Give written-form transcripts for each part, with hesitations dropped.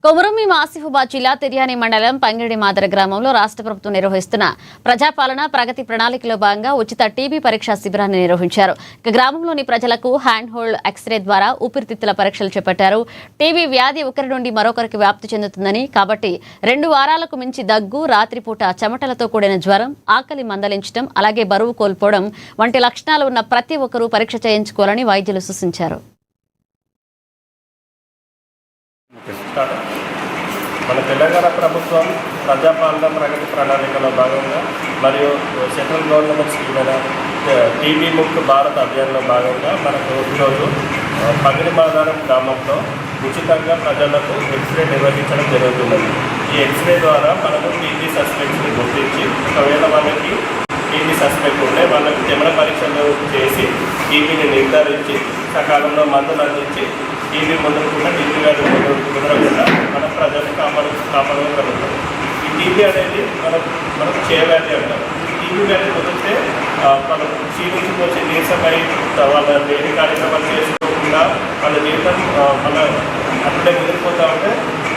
కొమురమి ఆసిఫాబాద్ జిల్లా తిర్యాని మండలం పంగిడి మాదర గ్రామంలో రాష్ట్ర ప్రభుత్వం నిర్వహిస్తున్న ప్రజాపాలన ప్రగతి ప్రణాళికలో భాగంగా ఉచిత టీబీ పరీక్షా శిబిరాన్ని నిర్వహించారు. గ్రామంలోని ప్రజలకు హ్యాండ్ హోల్డ్ ఎక్స్రే ద్వారా ఊపిరితిత్తుల పరీక్షలు చేపట్టారు. టీబీ వ్యాధి ఒకరి నుండి మరొకరికి వ్యాప్తి చెందుతుందని, కాబట్టి 2 వారాలకు మించి దగ్గు, రాత్రిపూట చెమటలతో కూడిన జ్వరం, ఆకలి మందలించడం, అలాగే బరువు కోల్పోవడం వంటి లక్షణాలు ఉన్న ప్రతి ఒక్కరూ పరీక్ష చేయించుకోవాలని వైద్యులు సూచించారు. మన తెలంగాణ ప్రభుత్వం ప్రజాపాలన ప్రగతి ప్రణాళికలో భాగంగా మరియు సెంట్రల్ గవర్నమెంట్ స్కీమ్ అయిన టీబీ ముక్త భారత్ అభియాన్లో భాగంగా మనకు ఈరోజు పంగిడి మాదారం గ్రామంలో ఉచితంగా ప్రజలకు ఎక్స్రే నిర్వహించడం జరుగుతున్నది. ఈ ఎక్స్రే ద్వారా మనకు టీబీ సస్పెక్ట్స్ని గుర్తించి ఒకవేళ వాళ్ళకి టీబీ సస్పెక్ట్ ఉంటే వాళ్ళకి జమన పరీక్షలు చేసి టీబీని నిర్ధారించి సకాలంలో మందులు అందించి టీబీ మొదలుకుండా టీబీ వ్యాధి కుదరకుండా మన ప్రజల్ని కాపాడగలుగుతాం. ఈ టీబీ అనేది మనకు క్షయవ్యాధి అంటారు. టీబీ వ్యాధి కుదిరితే మనం క్షీణించి వచ్చి నీరసమై వాళ్ళ వేడి కార్యక్రమాలు చేసుకోకుండా వాళ్ళ జీవితం మన అప్పుడే ముదిరిపోతూ ఉంటే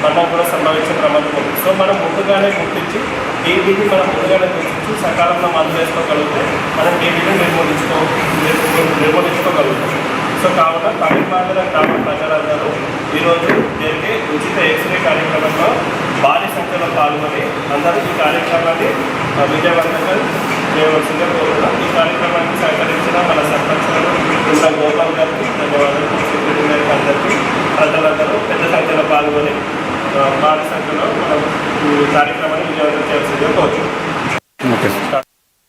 మనం కూడా సంభవించే ప్రమాదం ఉంది. సో మనం ముందుగానే గుర్తించి టీబీని సకాలంలో మందులు వేసుకోగలిగితే మనం టీబీని నిర్మూలించుకోగలుగుతాం. సో కావున పంగిడి గ్రామ ప్రజలందరూ ఈరోజు జరిగే ఉచిత ఎక్స్రే కార్యక్రమంలో భారీ సంఖ్యలో పాల్గొని అందరూ ఈ కార్యక్రమాన్ని విజయవంతంగా చేయవలసిందిగా కోరుతున్నాం. ఈ కార్యక్రమానికి